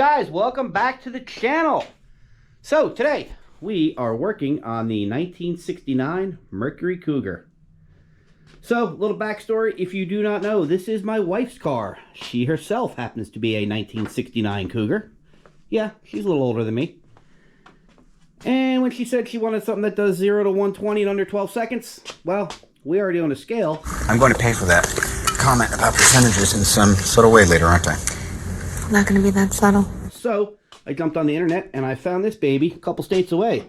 Guys, welcome back to the channel. So today we are working on the 1969 Mercury Cougar. So, little backstory, if you do not know, this is my wife's car. She herself happens to be a 1969 Cougar. Yeah, she's a little older than me. And when she said she wanted something that does 0 to 120 in under 12 seconds, well, we already own a scale. I'm going to pay for that comment about percentages in some subtle way later, aren't I? Not going to be that subtle. So, I jumped on the internet and I found this baby a couple states away.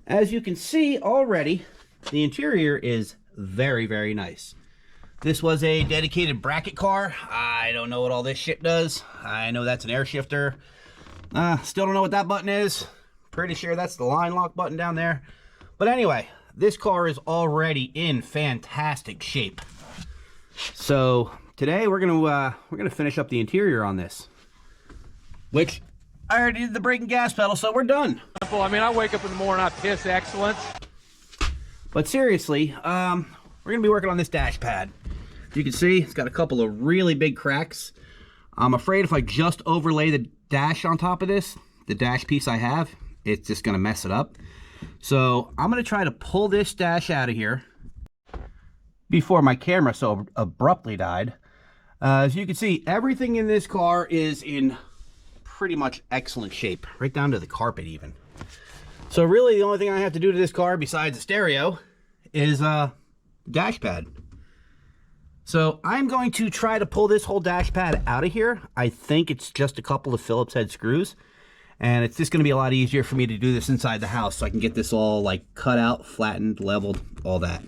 As you can see already, the interior is very, very nice. This was a dedicated bracket car. I don't know what all this shit does. I know that's an air shifter. Still don't know what that button is. Pretty sure that's the line lock button down there. But anyway, this car is already in fantastic shape. So today we're gonna finish up the interior on this, which I already did the brake and gas pedal, so we're done. I mean, I wake up in the morning, I piss excellence. But seriously, we're gonna be working on this dash pad. You can see it's got a couple of really big cracks. I'm afraid if I just overlay the dash on top of this, the dash piece I have, it's just gonna mess it up. So I'm gonna try to pull this dash out of here before my camera so abruptly died. As you can see, everything in this car is in pretty much excellent shape, right down to the carpet even. So really the only thing I have to do to this car besides the stereo is dash pad. So I'm going to try to pull this whole dash pad out of here. I think it's just a couple of Phillips head screws, and it's just going to be a lot easier for me to do this inside the house so I can get this all like cut out, flattened, leveled, all that.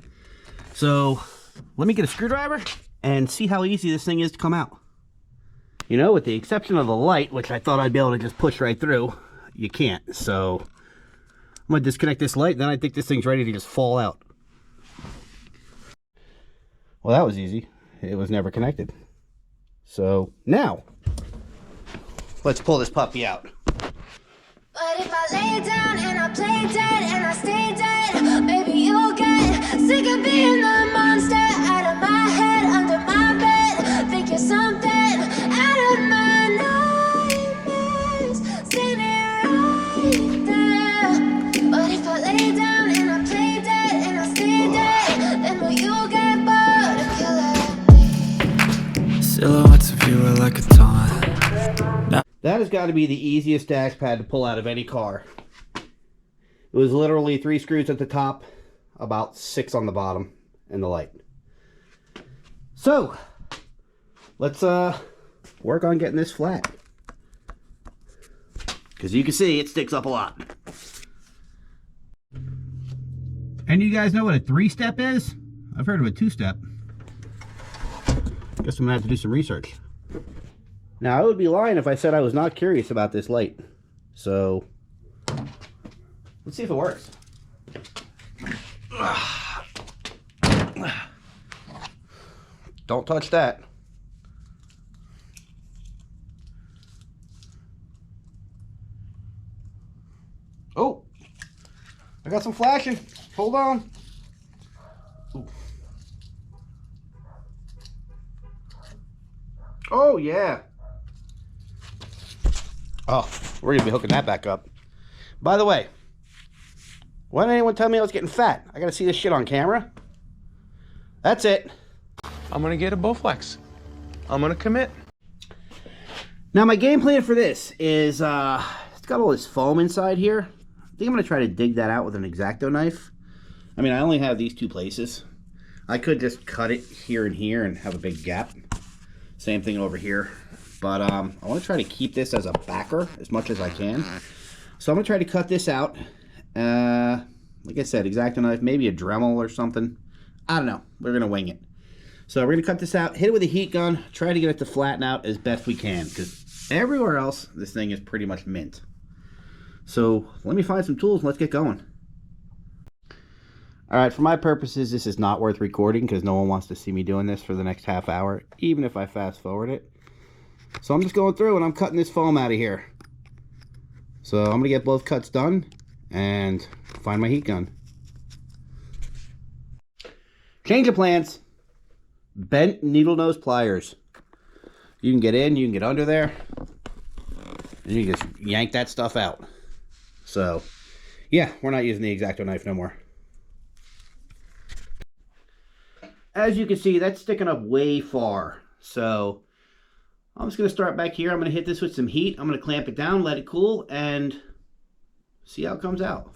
So let me get a screwdriver and see how easy this thing is to come out. You know, with the exception of the light, which I thought I'd be able to just push right through, you can't. So I'm going to disconnect this light, then I think this thing's ready to just fall out. Well, that was easy. It was never connected. So now, let's pull this puppy out. But if I lay down and I play dead and I stay dead, maybe you'll get sick of being the monster out of my head, under my bed. Think you're something out of my nightmares, standing right there. But if I lay down and I play dead and I stay dead, then will you get bored of killing me? Silhouettes of you are like a taunt. That has got to be the easiest dash pad to pull out of any car. It was literally 3 screws at the top, about 6 on the bottom, and the light. So, let's work on getting this flat. Because you can see, it sticks up a lot. And you guys know what a 3-step is? I've heard of a 2-step. Guess I'm going to have to do some research. Now, I would be lying if I said I was not curious about this light. So, let's see if it works. Don't touch that. Oh, I got some flashing. Hold on. Ooh. Oh, yeah. Oh, we're going to be hooking that back up. By the way, why didn't anyone tell me I was getting fat? I got to see this shit on camera. That's it. I'm gonna get a Bowflex. I'm gonna commit. Now, my game plan for this is, it's got all this foam inside here. I think I'm going to try to dig that out with an X-Acto knife. I mean, I only have these 2 places. I could just cut it here and here and have a big gap. Same thing over here. But I want to try to keep this as a backer as much as I can. So I'm going to try to cut this out. Like I said, X-Acto knife, maybe a Dremel or something. I don't know. We're going to wing it. So we're going to cut this out, hit it with a heat gun, try to get it to flatten out as best we can. Because everywhere else, this thing is pretty much mint. So let me find some tools and let's get going. Alright, for my purposes, this is not worth recording because no one wants to see me doing this for the next half hour, even if I fast forward it. So I'm just going through and I'm cutting this foam out of here. So I'm going to get both cuts done and find my heat gun. Change of plans. Bent needle nose pliers. You can get in, you can get under there. And you just yank that stuff out. So, yeah, we're not using the X-Acto knife no more. As you can see, that's sticking up way far. So, I'm just going to start back here. I'm going to hit this with some heat. I'm going to clamp it down, let it cool, and see how it comes out.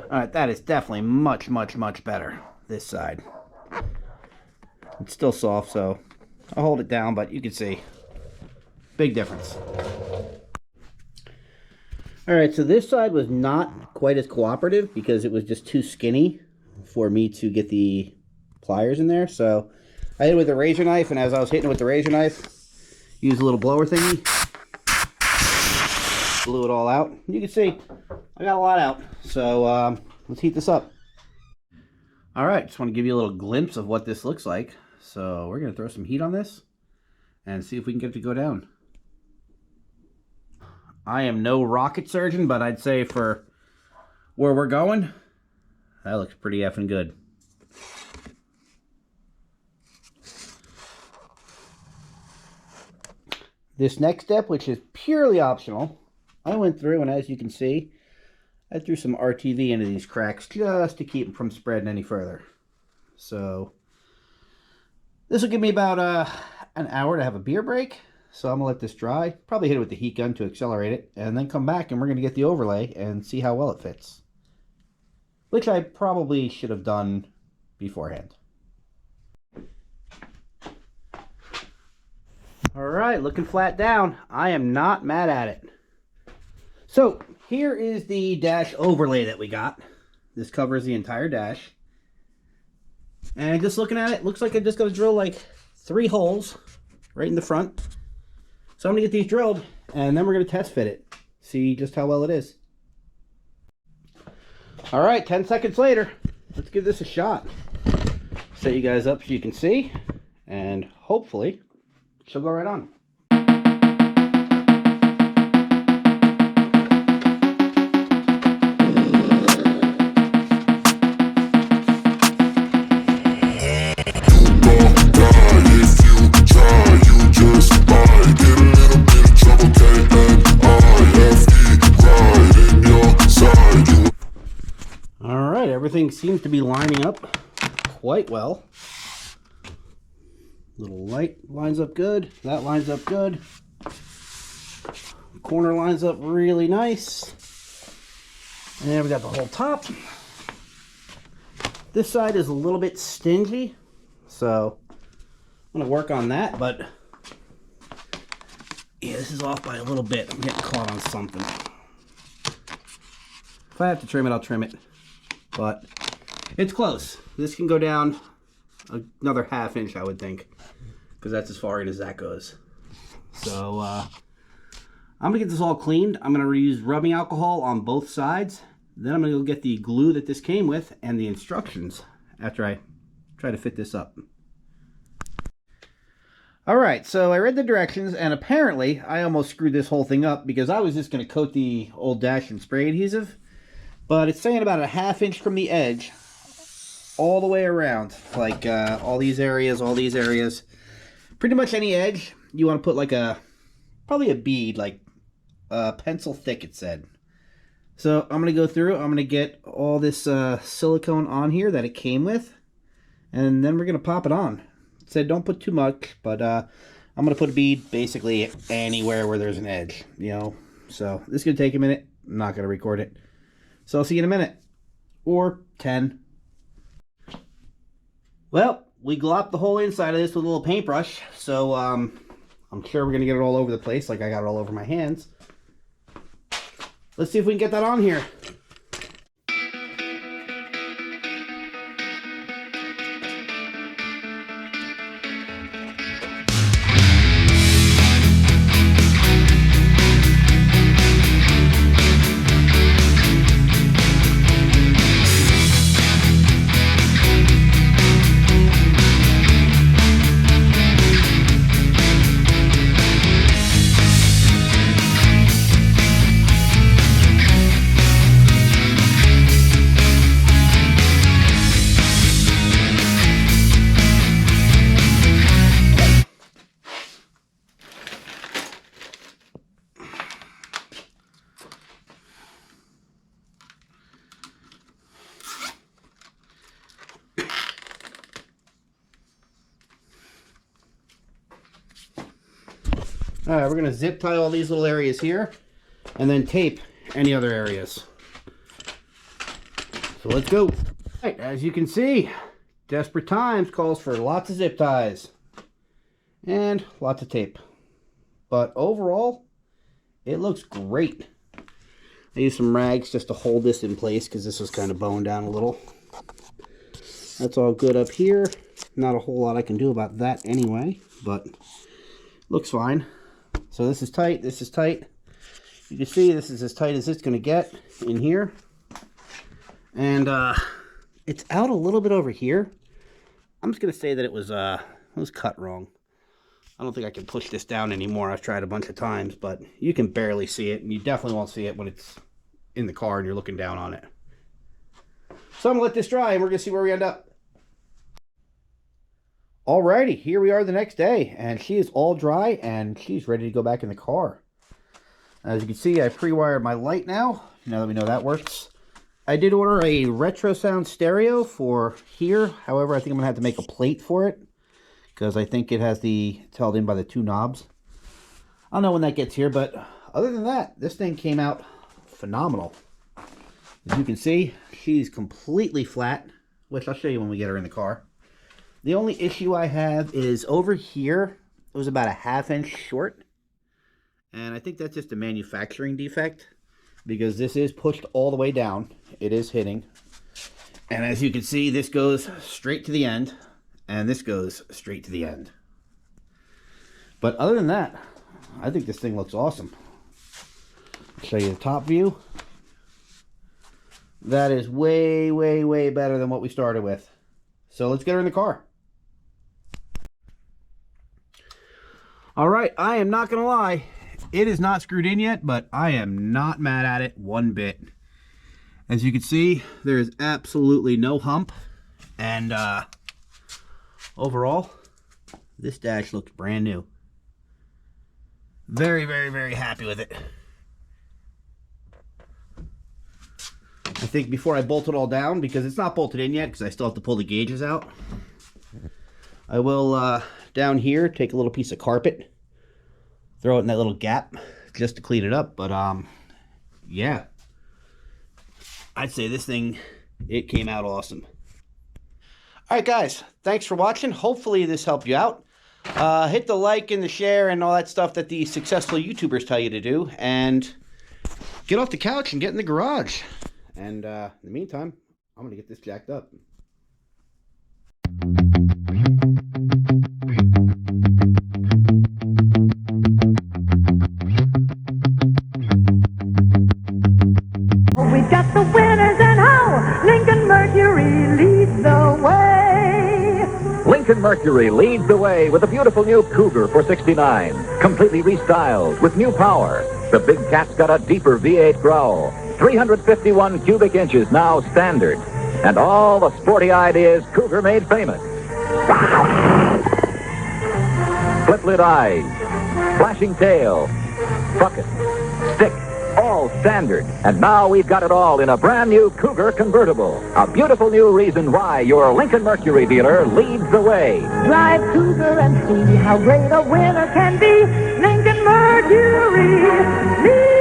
Alright, that is definitely much, much, much better, this side. It's still soft, so I'll hold it down, but you can see, big difference. Alright, so this side was not quite as cooperative because it was just too skinny for me to get the pliers in there. So I hit it with a razor knife, and as I was hitting it with the razor knife, use a little blower thingy. Blew it all out. You can see I got a lot out. So let's heat this up. Alright, just want to give you a little glimpse of what this looks like. So we're going to throw some heat on this and see if we can get it to go down. I am no rocket surgeon, but I'd say for where we're going, that looks pretty effing good. This next step, which is purely optional, I went through, and as you can see, I threw some RTV into these cracks just to keep them from spreading any further. So this will give me about an hour to have a beer break. So I'm going to let this dry, probably hit it with the heat gun to accelerate it, and then come back and we're going to get the overlay and see how well it fits. Which I probably should have done beforehand. Alright, looking flat down. I am not mad at it. So, here is the dash overlay that we got. This covers the entire dash. And just looking at it, looks like I'm just going to drill like 3 holes right in the front. So I'm going to get these drilled, and then we're going to test fit it. See just how well it is. Alright, 10 seconds later. Let's give this a shot. Set you guys up so you can see, and hopefully she'll go right on. Alright, everything seems to be lining up quite well. Little light lines up good. That lines up good. Corner lines up really nice. And then we got the whole top. This side is a little bit stingy, so I'm going to work on that, but yeah, this is off by a little bit. I'm getting caught on something. If I have to trim it, I'll trim it, but it's close. This can go down another ½ inch, I would think, because that's as far in as that goes. So I'm gonna get this all cleaned. I'm gonna reuse rubbing alcohol on both sides. Then I'm gonna go get the glue that this came with and the instructions after I try to fit this up. Alright, so I read the directions, and apparently I almost screwed this whole thing up because I was just gonna coat the old dash in spray adhesive, but it's saying about a ½ inch from the edge all the way around, like all these areas, pretty much any edge. You want to put like probably a bead, like pencil thick, it said. So I'm going to go through, I'm going to get all this silicone on here that it came with, and then we're going to pop it on. It said don't put too much, but I'm going to put a bead basically anywhere where there's an edge, you know. So this is going to take a minute. I'm not going to record it. So I'll see you in a minute. Or 10. Well, we glopped the whole inside of this with a little paintbrush, so I'm sure we're going to get it all over the place like I got it all over my hands. Let's see if we can get that on here. All right, we're gonna zip tie all these little areas here and then tape any other areas. So let's go. All right, as you can see, desperate times calls for lots of zip ties and lots of tape. But overall, it looks great. I used some rags just to hold this in place because this was kind of boned down a little. That's all good up here. Not a whole lot I can do about that anyway, but looks fine. So this is tight, this is tight. You can see this is as tight as it's going to get in here. And it's out a little bit over here. I'm just going to say that it was cut wrong. I don't think I can push this down anymore. I've tried a bunch of times, but you can barely see it, and you definitely won't see it when it's in the car and you're looking down on it. So I'm going to let this dry, and we're going to see where we end up. Alrighty, here we are the next day, and she is all dry, and she's ready to go back in the car. As you can see, I pre-wired my light now that we know that works. I did order a retro sound stereo for here. However, I think I'm going to have to make a plate for it, because I think it's held in by the two knobs. I don't know when that gets here, but other than that, this thing came out phenomenal. As you can see, she's completely flat, which I'll show you when we get her in the car. The only issue I have is over here, it was about a ½ inch short. And I think that's just a manufacturing defect, because this is pushed all the way down. It is hitting. And as you can see, this goes straight to the end, and this goes straight to the end. But other than that, I think this thing looks awesome. I'll show you the top view. That is way, way, way better than what we started with. So let's get her in the car. All right, I am not going to lie. It is not screwed in yet, but I am not mad at it one bit. As you can see, there is absolutely no hump. And overall, this dash looks brand new. Very, very, very happy with it. I think before I bolt it all down, because it's not bolted in yet, because I still have to pull the gauges out, I will, down here, take a little piece of carpet, throw it in that little gap, just to clean it up. But, yeah. I'd say this thing, it came out awesome. Alright guys, thanks for watching. Hopefully this helped you out. Hit the like and the share and all that stuff that the successful YouTubers tell you to do. And get off the couch and get in the garage. And in the meantime, I'm going to get this jacked up. We got the winners and how Lincoln Mercury leads the way. Lincoln Mercury leads the way with a beautiful new Cougar for $69. Completely restyled with new power. The big cat's got a deeper V8 growl. 351 cubic inches now standard. And all the sporty ideas Cougar made famous. Flip-lid eyes, flashing tail, bucket, stick, all standard. And now we've got it all in a brand new Cougar convertible. A beautiful new reason why your Lincoln Mercury dealer leads the way. Drive Cougar and see how great a winner can be. Lincoln Mercury leads